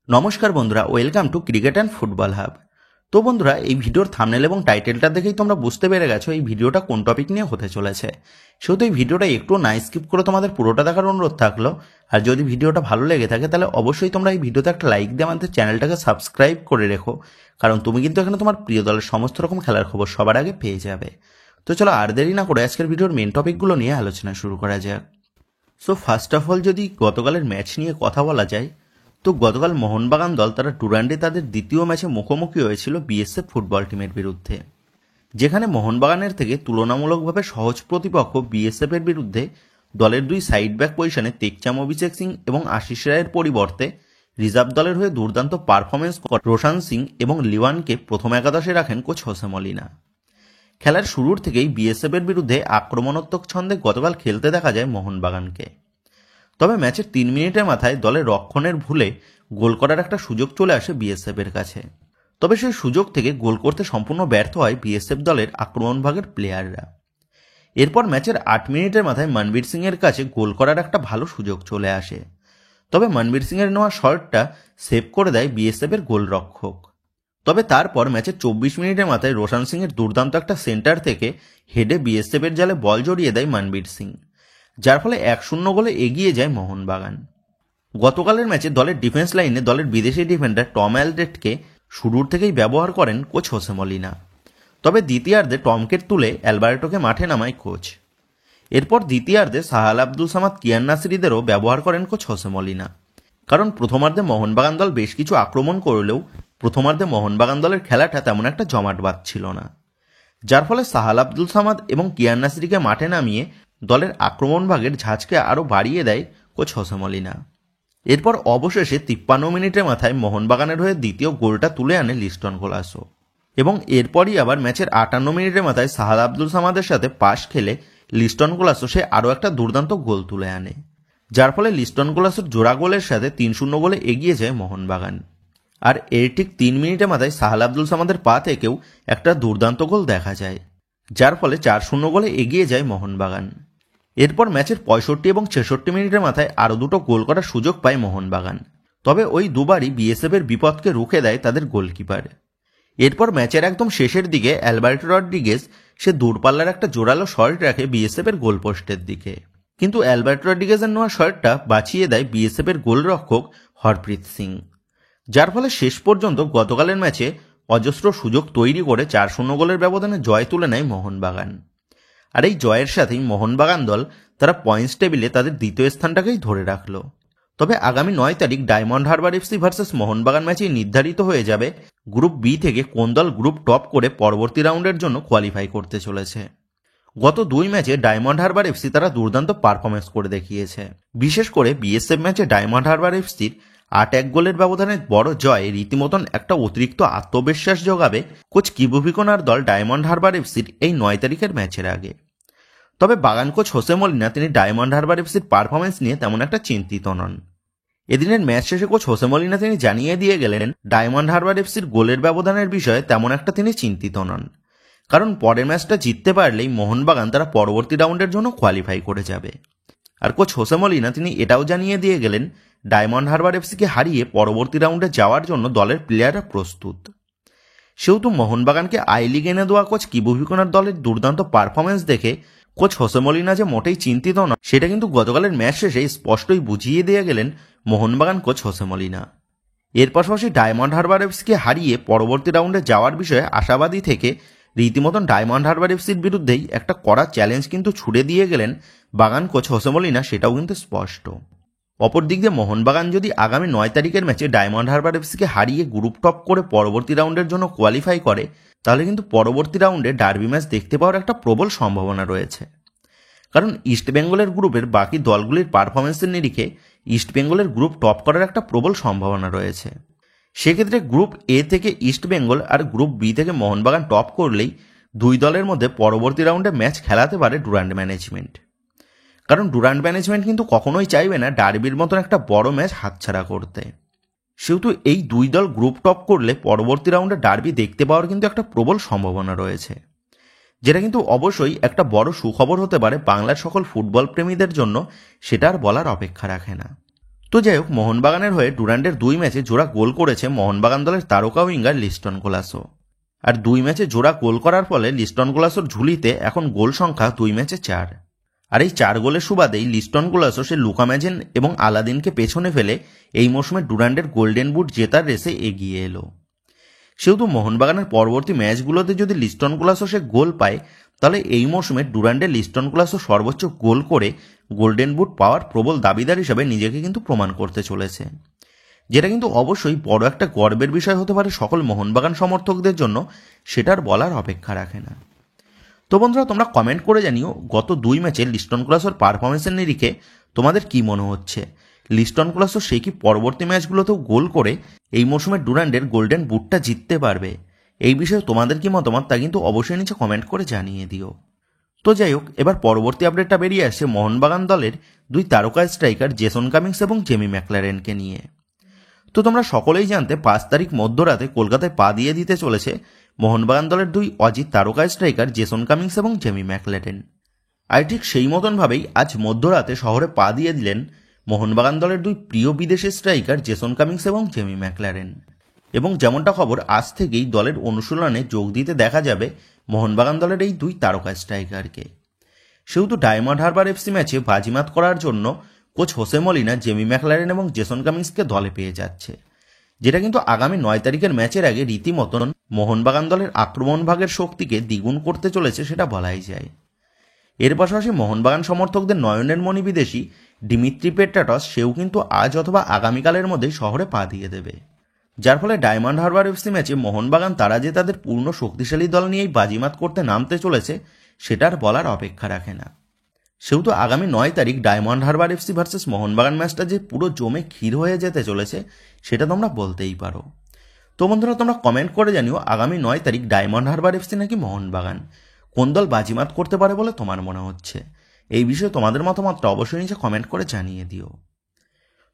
নমস্কার বন্ধুরা, welcome to cricket and football hub. তো বন্ধুরা, এই ভিডিওর থাম্বনেল এবং টাইটেলটা দেখেই তোমরা বুঝতে পেরে গেছো এই ভিডিওটা কোন টপিক নিয়ে হতে চলেছে। সেহেতু এই ভিডিওটা একটু না স্কিপ করে তোমাদের পুরোটা দেখার অনুরোধ থাকলো। আর যদি ভিডিওটা ভালো লেগে থাকে তাহলে অবশ্যই তোমরা এই ভিডিওতে একটা লাইক দিয়ে আমাদের চ্যানেলটাকে সাবস্ক্রাইব করে রেখো, কারণ তুমি কিন্তু এখানে তোমার প্রিয় দলের সমস্ত রকম খেলার খবর সবার আগে পেয়ে যাবে। তো চলো আর দেরি না করে আজকের ভিডিওর মেন টপিকগুলো নিয়ে আলোচনা শুরু করা যাক। সো ফার্স্ট অফ অল যদি গতকালের ম্যাচ নিয়ে কথা বলা যায়, তো গতকাল মোহনবাগান দল তারা ডুরান্ডে তাদের দ্বিতীয় ম্যাচে মুখোমুখি হয়েছিল বিএসএফ ফুটবল টিমের বিরুদ্ধে, যেখানে মোহনবাগানের থেকে তুলনামূলকভাবে সহজ প্রতিপক্ষ বিএসএফ এর বিরুদ্ধে দলের দুই সাইড ব্যাক পজিশনে তেকচাম অভিষেক সিং এবং আশিস রায়ের পরিবর্তে রিজার্ভ দলের হয়ে দুর্দান্ত পারফরমেন্স করা রোশান সিং এবং লিওয়ানকে প্রথম একাদশে রাখেন কোচ হোসে মলিনা। খেলার শুরুর থেকেই বিএসএফ এর বিরুদ্ধে আক্রমণাত্মক ছন্দে গতকাল খেলতে দেখা যায় মোহনবাগানকে। তবে ম্যাচের 3 মিনিটের মাথায় দলের রক্ষণের ভুলে গোল করার একটা সুযোগ চলে আসে বিএসএফ এর কাছে। তবে সেই সুযোগ থেকে গোল করতে সম্পূর্ণ ব্যর্থ হয় বিএসএফ দলের আক্রমণ ভাগের প্লেয়াররা। এরপর ম্যাচের 8 মিনিটের মাথায় মনবীর সিং এর কাছে গোল করার একটা ভালো সুযোগ চলে আসে। তবে মনবীর সিং এর নেওয়া শটটা সেভ করে দেয় বিএসএফ এর গোলরক্ষক। তবে তারপর ম্যাচের 24 মিনিটের মাথায় রোশান সিং এর দুর্দান্ত একটা সেন্টার থেকে হেডে বিএসএফ এর জালে বল জড়িয়ে দেয় মনবীর সিং, যার ফলে 1-0 গোলে এগিয়ে যায় মোহনবাগান। গতকালের ম্যাচে দলের ডিফেন্স লাইনে দলের বিদেশি ডিফেন্ডার টম অ্যালড্রেটকে শুরুর থেকেই ব্যবহার করেন কোচ হোসে মলিনা। তবে দ্বিতীয়ার্ধে টমকে তুলে অ্যালবার্টোকে মাঠে নামায় কোচ। এরপর দ্বিতীয়ার্ধে সাহাল আব্দুল সামাদ কিয়ান নাসিরিদেরও ব্যবহার করেন কোচ হোসে মলিনা, কারণ প্রথমার্ধে মোহনবাগান দল বেশ কিছু আক্রমণ করলেও প্রথমার্ধে মোহনবাগান দলের খেলাটা তেমন একটা জমাট বাঁধছিল না, যার ফলে সাহাল আব্দুল সামাদ এবং কিয়ান নাসিরিকে মাঠে নামিয়ে দলের আক্রমণ ভাগের ঝাঁজকে আরও বাড়িয়ে দেয় কোচ হোসে মলিনা। এরপর অবশেষে 53 মিনিটের মাথায় মোহনবাগানের হয়ে দ্বিতীয় গোলটা তুলে আনে লিস্টন কোলাসো, এবং এরপরই আবার ম্যাচের 58 মিনিটের মাথায় সাহাল আব্দুল সামাদের সাথে পাশ খেলে লিস্টন কোলাসো সে আরও একটা দুর্দান্ত গোল তুলে আনে, যার ফলে লিস্টন কোলাসোর জোড়া গোলের সাথে 3-0 গোলে এগিয়ে যায় মোহনবাগান। আর এর ঠিক 3 মিনিটের মাথায় সাহাল আব্দুল সামাদের পা থেকেও একটা দুর্দান্ত গোল দেখা যায়, যার ফলে 4-0 গোলে এগিয়ে যায় মোহনবাগান। এরপর ম্যাচের 65 এবং 66 মিনিটের মাথায় আরও দুটো গোল করার সুযোগ পায় মোহনবাগান, তবে ওই দুবারই বিএসএফ এর বিপদকে রুখে দেয় তাদের গোলকিপার। এরপর ম্যাচের একদম শেষের দিকে অ্যালবার্টো রড্রিগেজ সে দূরপাল্লার একটা জোরালো শট রাখে বিএসএফ এর গোলপোস্টের দিকে, কিন্তু অ্যালবার্টো রড্রিগেজের নেওয়া শটটা বাঁচিয়ে দেয় বিএসএফ এর গোলরক্ষক হরপ্রীত সিং, যার ফলে শেষ পর্যন্ত গতকালের ম্যাচে অজস্র সুযোগ তৈরি করে 4-0 গোলের ব্যবধানে জয় তুলে নেয় মোহনবাগান। আর এই জয়ের সাথেই মোহনবাগান দল তারা পয়েন্টস টেবিলে তাদের দ্বিতীয় স্থানটাকেই ধরে রাখল। তবে আগামী 9 তারিখ diamond Harbour FC versus Mohun Bagan ম্যাচে নির্ধারিত হয়ে যাবে গ্রুপ বি থেকে কোন দল গ্রুপ টপ করে পরবর্তী রাউন্ডের জন্য কোয়ালিফাই করতে চলেছে। গত 2 ম্যাচে ডায়মন্ড হারবার এফসি তারা দুর্দান্ত পারফরমেন্স করে দেখিয়েছে। বিশেষ করে বিএসএফ ম্যাচে ডায়মন্ড হারবার এফসির 8-1 গোলের ব্যবধানে বড় জয় রীতিমতন একটা অতিরিক্ত আত্মবিশ্বাস যোগাবে কোচ কিবুভিকোনার দল ডায়মন্ড হারবার এফসির এই 9 তারিখের ম্যাচের আগে। তবে বাগান কোচ হোসে মলিনা তিনি ডায়মন্ড হারবার এফসির পারফরমেন্স নিয়ে তেমন একটা চিন্তিত নন। এদিনের ম্যাচ শেষে কোচ হোসে মলিনা তিনি জানিয়ে দিয়ে গেলেন ডায়মন্ড হারবার এফসির গোলের ব্যবধানের বিষয়ে তেমন একটা তিনি চিন্তিত নন, কারণ পরের ম্যাচটা জিততে পারলেই মোহনবাগান তারা পরবর্তী রাউন্ডের জন্য কোয়ালিফাই করে যাবে। আর কোচ হোসে মলিনা তিনি এটাও জানিয়ে দিয়ে গেলেন ডায়মন্ড হারবার এফসিকে হারিয়ে পরবর্তী রাউন্ডে যাওয়ার জন্য দলের প্লেয়াররা প্রস্তুত। সেহেতু মোহনবাগানকে আই লিগ এনে দেওয়া কোচ কিবুভিকোনার দলের দুর্দান্ত পারফরমেন্স দেখে কোচ হোসে মলিনা যে মোটেই চিন্তিত না সেটা কিন্তু গতকালের ম্যাচ শেষে স্পষ্টই বুঝিয়ে দিয়ে গেলেন মোহনবাগান কোচ হোসে মলিনা। এর পাশাপাশি ডায়মন্ড হারবার এফসিকে হারিয়ে পরবর্তী রাউন্ডে যাওয়ার বিষয়ে আশাবাদী থেকে রীতিমতন ডায়মন্ড হারবার এফসির বিরুদ্ধেই একটা কড়া চ্যালেঞ্জ কিন্তু ছুড়ে দিয়ে গেলেন বাগান কোচ হোসে মলিনা, সেটাও কিন্তু স্পষ্ট। অপরদিক দিয়ে মোহনবাগান যদি আগামী 9 তারিখের ম্যাচে ডায়মন্ড হারবার এফসিকে হারিয়ে গ্রুপ টপ করে পরবর্তী রাউন্ডের জন্য কোয়ালিফাই করে, তাহলে কিন্তু পরবর্তী রাউন্ডে ডার্বি ম্যাচ দেখতে পাওয়ার একটা প্রবল সম্ভাবনা রয়েছে। কারণ ইস্টবেঙ্গলের গ্রুপের বাকি দলগুলির পারফরমেন্সের নিরিখে ইস্টবেঙ্গলের গ্রুপ টপ করার একটা প্রবল সম্ভাবনা রয়েছে। সেক্ষেত্রে গ্রুপ এ থেকে ইস্টবেঙ্গল আর গ্রুপ বি থেকে মোহনবাগান টপ করলেই দুই দলের মধ্যে পরবর্তী রাউন্ডে ম্যাচ খেলাতে পারে ডুরান্ড ম্যানেজমেন্ট, কারণ ডুরান্ড ম্যানেজমেন্ট কিন্তু কখনোই চাইবে না ডার্বির মতন একটা বড় ম্যাচ হাতছাড়া করতে। সেহেতু এই দুই দল গ্রুপ টপ করলে পরবর্তী রাউন্ডে ডার্বি দেখতে পাওয়ার কিন্তু একটা প্রবল সম্ভাবনা রয়েছে, যেটা কিন্তু অবশ্যই একটা বড় সুখবর হতে পারে বাংলার সকল ফুটবল প্রেমীদের জন্য, সেটা আর বলার অপেক্ষা রাখে না। তো যাই হোক, মোহনবাগানের হয়ে ডুরান্ডের 2 ম্যাচে জোড়া গোল করেছে মোহনবাগান দলের তারকা উইঙ্গার লিস্টন কোলাসো। আর 2 ম্যাচে জোড়া গোল করার ফলে লিস্টন কোলাসোর ঝুলিতে এখন গোল সংখ্যা 2 ম্যাচে 4। আর এই 4 গোলের সুবাদেই লিস্টন কোলাসো সে লুকা ম্যাজেন এবং আলাদিনকে পেছনে ফেলে এই মৌসুমে ডুরান্ডের গোল্ডেন বুট জেতার রেসে এগিয়ে এলো। সেহেতু মোহনবাগানের পরবর্তী ম্যাচগুলোতে যদি লিস্টন কোলাসো সে গোল পায়, তাহলে এই মৌসুমে ডুরান্ডে লিস্টন কোলাসো সর্বোচ্চ গোল করে গোল্ডেন বুট পাওয়ার প্রবল দাবিদার হিসাবে নিজেকে কিন্তু প্রমাণ করতে চলেছে, যেটা কিন্তু অবশ্যই বড় একটা গর্বের বিষয় হতে পারে সকল মোহনবাগান সমর্থকদের জন্য, সেটার বলার অপেক্ষা রাখে না। তো বন্ধুরা, তোমরা কমেন্ট করে জানিও গত 2 ম্যাচে লিস্টন কোলাসোর পারফরমেন্সের নিরিখে তোমাদের কি মনে হচ্ছে। লিস্টন কোলাসো সে কি পরবর্তী ম্যাচগুলোতেও গোল করে এই মৌসুমে ডুরান্ডের গোল্ডেন বুটটা জিততে পারবে? এই বিষয়ে তোমাদের কি মতামত তা কিন্তু অবশ্যই নিচে কমেন্ট করে জানিয়ে দিও। তো যাই হোক, এবার পরবর্তী আপডেটটা বেরিয়ে আসছে মোহনবাগান দলের 2 তারকা স্ট্রাইকার জেসন কামিংস এবং জেমি ম্যাকলারেনকে নিয়ে। তো তোমরা সকলেই জানতে 5 তারিখ মধ্যরাতে কলকাতায় পা দিয়ে দিতে চলেছে মোহনবাগান দলের 2 অজিত তারকা স্ট্রাইকার জেসন কামিংস এবং জেমি ম্যাকলারেন। আর ঠিক সেই মতনভাবেই আজ মধ্যরাতে শহরে পা দিয়ে দিলেন মোহনবাগান দলের 2 প্রিয় বিদেশি স্ট্রাইকার জেসন কামিংস এবং জেমি ম্যাকলারেন। এবং যেমনটা খবর, আজ থেকেই দলের অনুশীলনে যোগ দিতে দেখা যাবে মোহনবাগান দলের এই 2 তারকা স্ট্রাইকারকে। সেহেতু ডায়মন্ড হারবার এফসি ম্যাচে বাজিমাত করার জন্য coach Jose Molina Jamie Maclaren এবং জেসন কামিংসকে দলে পেয়ে যাচ্ছে, যেটা কিন্তু আগামী 9 তারিখের ম্যাচের আগে রীতিমতন মোহনবাগান দলের আক্রমণ ভাগের শক্তিকে দ্বিগুণ করতে চলেছে সেটা বলাই যায়। এর পাশাপাশি মোহনবাগান সমর্থকদের নয়নের মণি বিদেশি ডিমিত্রি পেট্রাটস সেও কিন্তু আজ অথবা আগামীকালের মধ্যেই শহরে পা দিয়ে দেবে, যার ফলে ডায়মন্ড হারবার এফসি ম্যাচে মোহনবাগান তারা যে তাদের পূর্ণ শক্তিশালী দল নিয়েই বাজিমাত করতে নামতে চলেছে সেটার বলার অপেক্ষা রাখে না। সেহেতু আগামী 9 তারিখ diamond Harbour FC versus Mohun Bagan ম্যাচটা যে পুরো জমে ক্ষীর হয়ে যেতে চলেছে সেটা তোমরা বলতেই পারো। তো বন্ধুরা, তোমরা কমেন্ট করে জানিও আগামী 9 তারিখ ডায়মন্ড হারবার এফসি নাকি মোহনবাগান, কোন দল বাজিমাত করতে পারে বলে তোমার মনে হচ্ছে? এই বিষয়ে তোমাদের মতামতটা অবশ্যই নিচে কমেন্ট করে জানিয়ে দিও।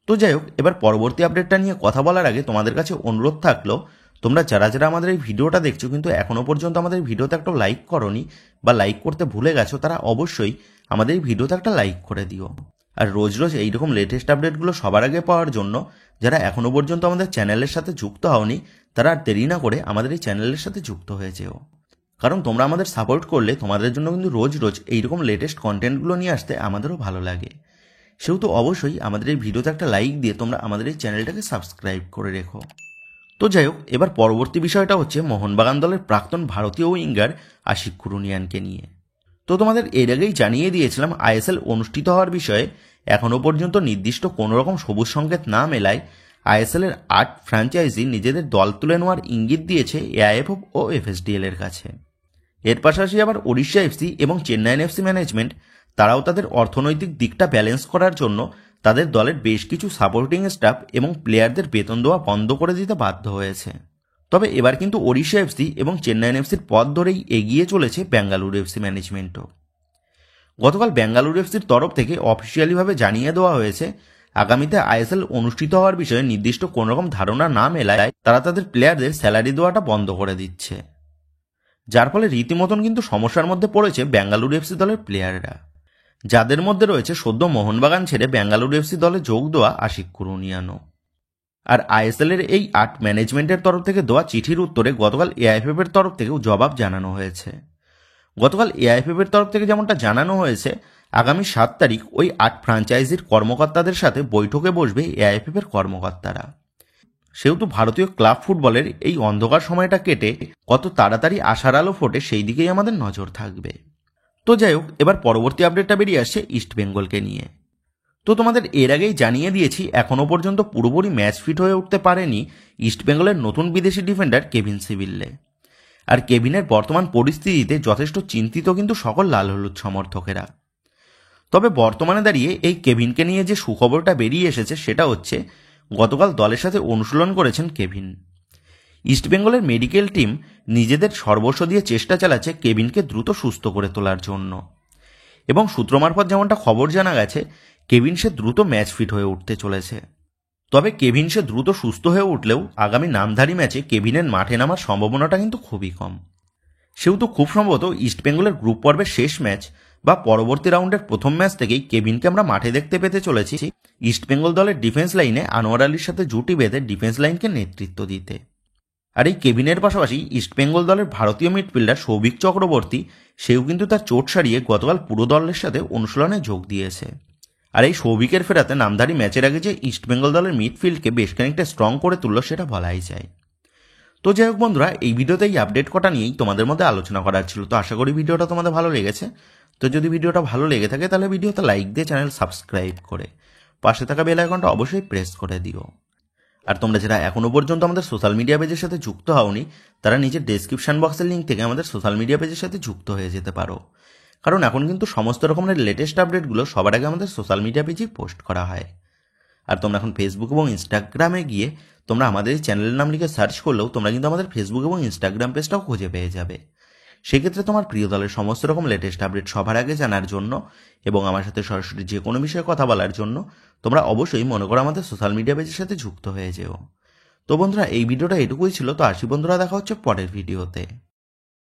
তো যাই হোক, এবার পরবর্তী আপডেটটা নিয়ে কথা বলার আগে তোমাদের কাছে অনুরোধ থাকলো, তোমরা যারা যারা আমাদের এই ভিডিওটা দেখছো কিন্তু এখনো পর্যন্ত আমাদের ভিডিওতে একটা লাইক করোনি বা লাইক করতে ভুলে গেছো, তারা অবশ্যই আমাদের এই ভিডিওতে একটা লাইক করে দিও। আর রোজ রোজ এইরকম লেটেস্ট আপডেটগুলো সবার আগে পাওয়ার জন্য যারা এখনো পর্যন্ত আমাদের চ্যানেলের সাথে যুক্ত হওনি, তারা আর দেরি না করে আমাদের এই চ্যানেলের সাথে যুক্ত হয়ে যেও। কারণ তোমরা আমাদের সাপোর্ট করলে তোমাদের জন্য কিন্তু রোজ রোজ এইরকম লেটেস্ট কন্টেন্টগুলো নিয়ে আসতে আমাদেরও ভালো লাগে। সেহেতু অবশ্যই আমাদের এই ভিডিওতে একটা লাইক দিয়ে তোমরা আমাদের এই চ্যানেলটাকে সাবস্ক্রাইব করে রেখো। তো যাই হোক, এবার পরবর্তী বিষয়টা হচ্ছে মোহনবাগান দলের প্রাক্তন ভারতীয় উইঙ্গার আশিক কুরুনিয়ানকে নিয়ে। তো তোমাদের এর আগেই জানিয়ে দিয়েছিলাম আইএসএল অনুষ্ঠিত হওয়ার বিষয়ে এখনও পর্যন্ত নির্দিষ্ট কোনো রকম সবুজ সংকেত না মেলায় আইএসএলের 8 ফ্র্যাঞ্চাইজি নিজেদের দল তুলে নেওয়ার ইঙ্গিত দিয়েছে এআইএফএফ ও এফএসডিএল এর কাছে। এর পাশাপাশি আবার ওড়িশা এফসি এবং চেন্নাইন এফসি ম্যানেজমেন্ট তারাও তাদের অর্থনৈতিক দিকটা ব্যালেন্স করার জন্য তাদের দলের বেশ কিছু সাপোর্টিং স্টাফ এবং প্লেয়ারদের বেতন দেওয়া বন্ধ করে দিতে বাধ্য হয়েছে। তবে এবার কিন্তু ওড়িশা এফসি এবং চেন্নাইন এফসির পথ ধরেই এগিয়ে চলেছে বেঙ্গালুরু এফসি ম্যানেজমেন্টও। গতকাল বেঙ্গালুরু এফসির তরফ থেকে অফিসিয়ালিভাবে জানিয়ে দেওয়া হয়েছে আগামীতে আইএসএল অনুষ্ঠিত হওয়ার বিষয়ে নির্দিষ্ট কোনো রকম ধারণা না মেলায় তারা তাদের প্লেয়ারদের স্যালারি দেওয়াটা বন্ধ করে দিচ্ছে, যার ফলে রীতিমতন কিন্তু সমস্যার মধ্যে পড়েছে বেঙ্গালুরু এফসি দলের প্লেয়াররা, যাদের মধ্যে রয়েছে সদ্য মোহনবাগান ছেড়ে বেঙ্গালুরু এফসি দলে যোগ দেওয়া আশিক কুরুনিয়ানো। আর আইএসএল এর এই 8 ম্যানেজমেন্টের তরফ থেকে দেওয়া চিঠির উত্তরে গতকাল এআইএফএফ এর তরফ থেকেও জবাব জানানো হয়েছে। গতকাল এআইএফএফ এর তরফ থেকে যেমনটা জানানো হয়েছে, আগামী 7 তারিখ ওই 8 ফ্র্যাঞ্চাইজির কর্মকর্তাদের সাথে বৈঠকে বসবে এআইএফএফ এর কর্মকর্তারা। সেহেতু ভারতীয় ক্লাব ফুটবলের এই অন্ধকার সময়টা কেটে কত তাড়াতাড়ি আশার আলো ফোটে সেই দিকেই আমাদের নজর থাকবে। তো যাই হোক, এবার পরবর্তী আপডেটটা বেরিয়ে আসছে ইস্ট বেঙ্গলকে নিয়ে। তো তোমাদের এর আগেই জানিয়ে দিয়েছি এখনও পর্যন্ত পুরোপুরি ম্যাচ ফিট হয়ে উঠতে পারেনি ইস্ট বেঙ্গলের নতুন বিদেশি ডিফেন্ডার কেভিন সিভিল্লে। আর কেভিনের বর্তমান পরিস্থিতিতে যথেষ্ট চিন্তিত কিন্তু সকল লাল হলুদ সমর্থকেরা। তবে বর্তমানে দাঁড়িয়ে এই কেভিনকে নিয়ে যে সুখবরটা বেরিয়ে এসেছে সেটা হচ্ছে গতকাল দলের সাথে অনুশীলন করেছেন কেভিন। ইস্টবেঙ্গলের মেডিকেল টিম নিজেদের সর্বস্ব দিয়ে চেষ্টা চালাচ্ছে কেভিনকে দ্রুত সুস্থ করে তোলার জন্য, এবং সূত্র মারফত যেমনটা খবর জানা গেছে কেভিন সে দ্রুত ম্যাচ ফিট হয়ে উঠতে চলেছে। তবে কেভিন সে দ্রুত সুস্থ হয়ে উঠলেও আগামী নামধারী ম্যাচে কেভিনের মাঠে নামার সম্ভাবনাটা কিন্তু খুবই কম। সেহেতু খুব সম্ভবত ইস্টবেঙ্গলের গ্রুপ পর্বের শেষ ম্যাচ বা পরবর্তী রাউন্ডের প্রথম ম্যাচ থেকেই কেভিনকে আমরা মাঠে দেখতে পেতে চলেছি ইস্টবেঙ্গল দলের ডিফেন্স লাইনে আনোয়ার আলীর সাথে জুটি বেঁধে ডিফেন্স লাইনকে নেতৃত্ব দিতে। আর এই কেভিনের পাশাপাশি ইস্টবেঙ্গল দলের ভারতীয় মিডফিল্ডার সৌভিক চক্রবর্তী সেও কিন্তু তার চোট সারিয়ে গতকাল পুরো দলের সাথে অনুশীলনে যোগ দিয়েছে। আর এই সৌভিকের ফেরাতে নামধারী ম্যাচের আগে যে ইস্টবেঙ্গল দলের মিডফিল্ডকে বেশ খানিকটা স্ট্রং করে তুলল সেটা বলাই যায়। তো যাই হোক বন্ধুরা, এই ভিডিওতে এই আপডেট কটা নিয়েই তোমাদের মধ্যে আলোচনা করার ছিল। তো আশা করি ভিডিওটা তোমাদের ভালো লেগেছে। তো যদি ভিডিওটা ভালো লেগে থাকে তাহলে ভিডিওতে লাইক দিয়ে চ্যানেল সাবস্ক্রাইব করে পাশে থাকা বেল আইকনটা অবশ্যই প্রেস করে দিও। আর তোমরা যারা এখনো পর্যন্ত আমাদের সোশ্যাল মিডিয়া পেজের সাথে যুক্ত হওনি তারা নিচের ডেসক্রিপশন বক্সের লিঙ্ক থেকে আমাদের সোশ্যাল মিডিয়া পেজের সাথে যুক্ত হয়ে যেতে পারো, কারণ এখন কিন্তু সমস্ত রকমের লেটেস্ট আপডেটগুলো সবার আগে আমাদের সোশ্যাল মিডিয়া পেজেই পোস্ট করা হয়। আর তোমরা এখন ফেসবুক এবং ইনস্টাগ্রামে গিয়ে তোমরা আমাদের এই চ্যানেলের নাম লিখে সার্চ করলেও তোমরা কিন্তু আমাদের ফেসবুক এবং ইনস্টাগ্রাম পেজটাও খুঁজে পেয়ে যাবে। সেক্ষেত্রে তোমার প্রিয় দলের সমস্ত রকম লেটেস্ট আপডেট সবার আগে জানার জন্য এবং আমার সাথে সরাসরি যে কোনো বিষয়ে কথা বলার জন্য তোমরা অবশ্যই মনে করো আমাদের সোশ্যাল মিডিয়া পেজের সাথে যুক্ত হয়ে যেও। তো বন্ধুরা, এই ভিডিওটা এটুকুই ছিল। তো আসি বন্ধুরা, দেখা হচ্ছে পরের ভিডিওতে।